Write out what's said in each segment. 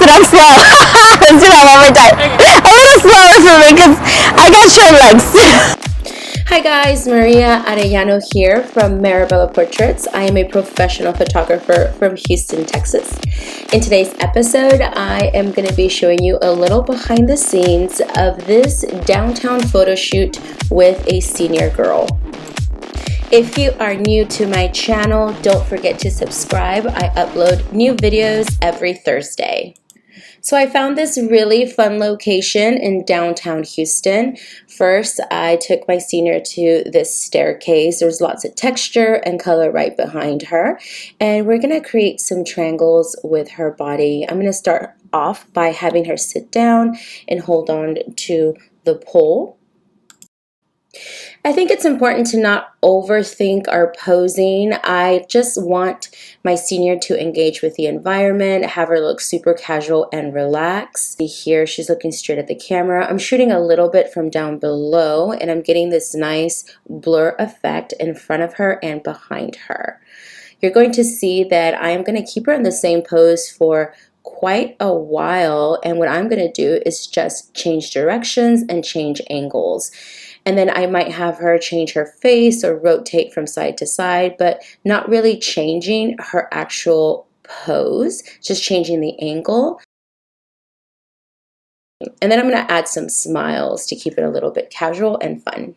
it up slow. Let's do that one more time. A little slower for me because I got short legs. Hi guys, Maria Arellano here from Marabella Portraits. I am a professional photographer from Houston, Texas. In today's episode, I am going to be showing you a little behind the scenes of this downtown photo shoot with a senior girl. If you are new to my channel, don't forget to subscribe. I upload new videos every Thursday. So I found this really fun location in downtown Houston. First, I took my senior to this staircase. There's lots of texture and color right behind her. And we're going to create some triangles with her body. I'm going to start off by having her sit down and hold on to the pole. I think it's important to not overthink our posing. I just want my senior to engage with the environment, have her look super casual and relaxed. Here she's looking straight at the camera. I'm shooting a little bit from down below and I'm getting this nice blur effect in front of her and behind her. You're going to see that I am going to keep her in the same pose for quite a while, and what I'm going to do is just change directions and change angles. And then I might have her change her face or rotate from side to side, but not really changing her actual pose, just changing the angle. And then I'm going to add some smiles to keep it a little bit casual and fun.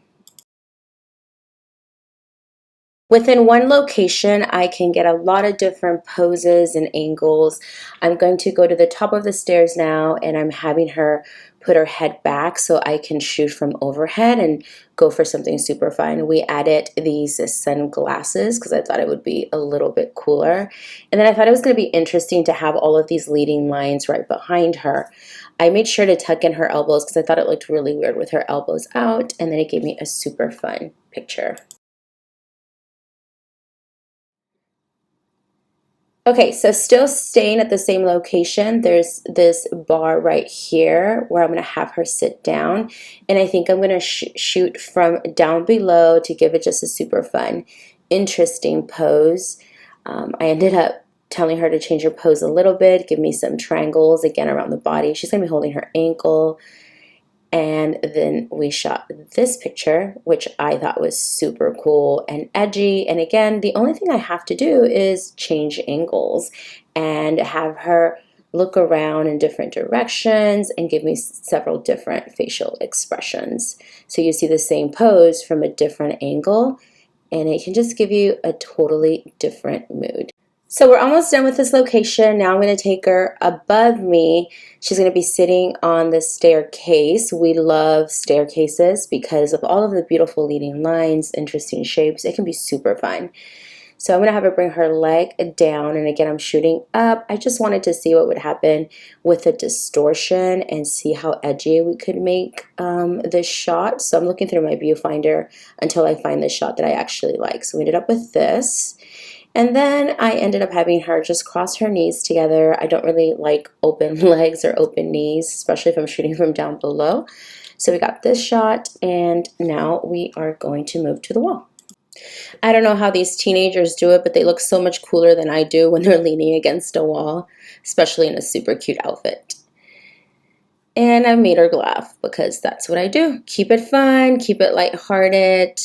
Within one location, I can get a lot of different poses and angles. I'm going to go to the top of the stairs now, and I'm having her put her head back so I can shoot from overhead and go for something super fun. We added these sunglasses because I thought it would be a little bit cooler. And then I thought it was going to be interesting to have all of these leading lines right behind her. I made sure to tuck in her elbows because I thought it looked really weird with her elbows out, and then it gave me a super fun picture. Okay, so still staying at the same location, there's this bar right here where I'm going to have her sit down. And I think I'm going to shoot from down below to give it just a super fun, interesting pose. I ended up telling her to change her pose a little bit, give me some triangles again around the body. She's going to be holding her ankle. And then we shot this picture, which I thought was super cool and edgy. And again, the only thing I have to do is change angles and have her look around in different directions and give me several different facial expressions. So you see the same pose from a different angle, and it can just give you a totally different mood. So we're almost done with this location. Now I'm going to take her above me. She's going to be sitting on the staircase. We love staircases because of all of the beautiful leading lines, interesting shapes. It can be super fun. So I'm going to have her bring her leg down, and again, I'm shooting up. I just wanted to see what would happen with the distortion and see how edgy we could make this shot. So I'm looking through my viewfinder until I find the shot that I actually like. So we ended up with this. And then I ended up having her just cross her knees together. I don't really like open legs or open knees, especially if I'm shooting from down below. So we got this shot, and now we are going to move to the wall. I don't know how these teenagers do it, but they look so much cooler than I do when they're leaning against a wall, especially in a super cute outfit. And I made her laugh because that's what I do. Keep it fun, keep it lighthearted,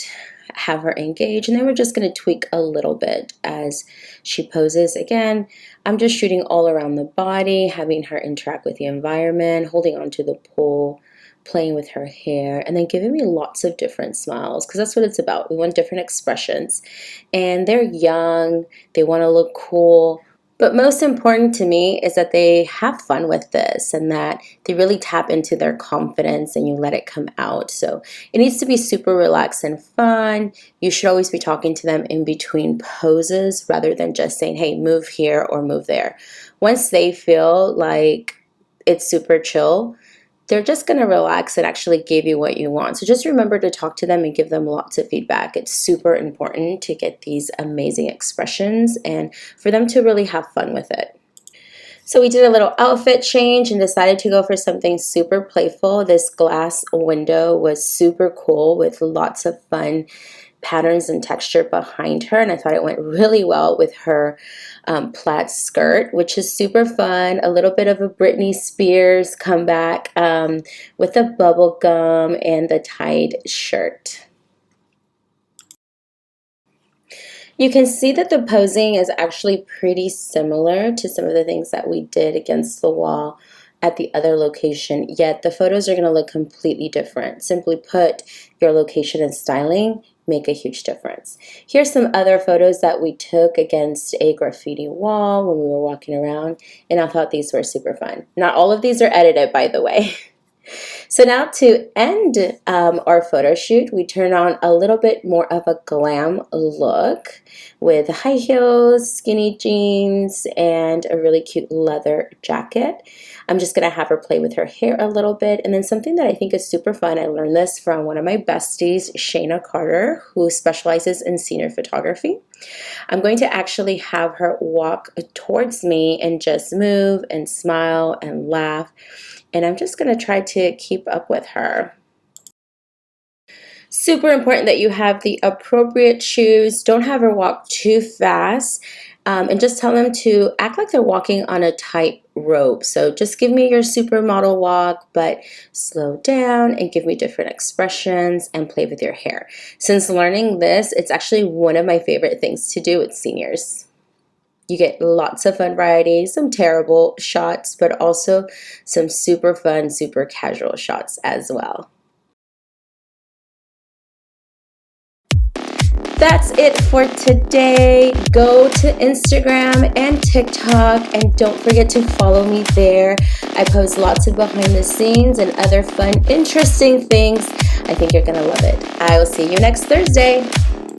have her engage, and then we're just going to tweak a little bit as she poses. Again, I'm just shooting all around the body, having her interact with the environment, holding onto the pole, playing with her hair, and then giving me lots of different smiles because that's what it's about. We want different expressions, and they're young, they want to look cool. But most important to me is that they have fun with this and that they really tap into their confidence and you let it come out. So it needs to be super relaxed and fun. You should always be talking to them in between poses rather than just saying, hey, move here or move there. Once they feel like it's super chill, they're just going to relax and actually give you what you want. So just remember to talk to them and give them lots of feedback. It's super important to get these amazing expressions and for them to really have fun with it. So we did a little outfit change and decided to go for something super playful. This glass window was super cool with lots of fun patterns and texture behind her, and I thought it went really well with her plaid skirt, which is super fun. A little bit of a Britney Spears comeback with the bubble gum and the tied shirt. You can see that the posing is actually pretty similar to some of the things that we did against the wall at the other location, yet the photos are going to look completely different. Simply put, your location and styling make a huge difference. Here's some other photos that we took against a graffiti wall when we were walking around, and I thought these were super fun. Not all of these are edited, by the way. So now to end our photo shoot, we turn on a little bit more of a glam look with high heels, skinny jeans, and a really cute leather jacket. I'm just going to have her play with her hair a little bit. And then something that I think is super fun, I learned this from one of my besties, Shayna Carter, who specializes in senior photography. I'm going to actually have her walk towards me and just move and smile and laugh. And I'm just going to try to keep up with her. Super important that you have the appropriate shoes. Don't have her walk too fast. And just tell them to act like they're walking on a tight rope. So just give me your supermodel walk, but slow down and give me different expressions and play with your hair. Since learning this, it's actually one of my favorite things to do with seniors. You get lots of fun variety, some terrible shots, but also some super fun, super casual shots as well. That's it for today. Go to Instagram and TikTok, and don't forget to follow me there. I post lots of behind the scenes and other fun, interesting things. I think you're going to love it. I will see you next Thursday.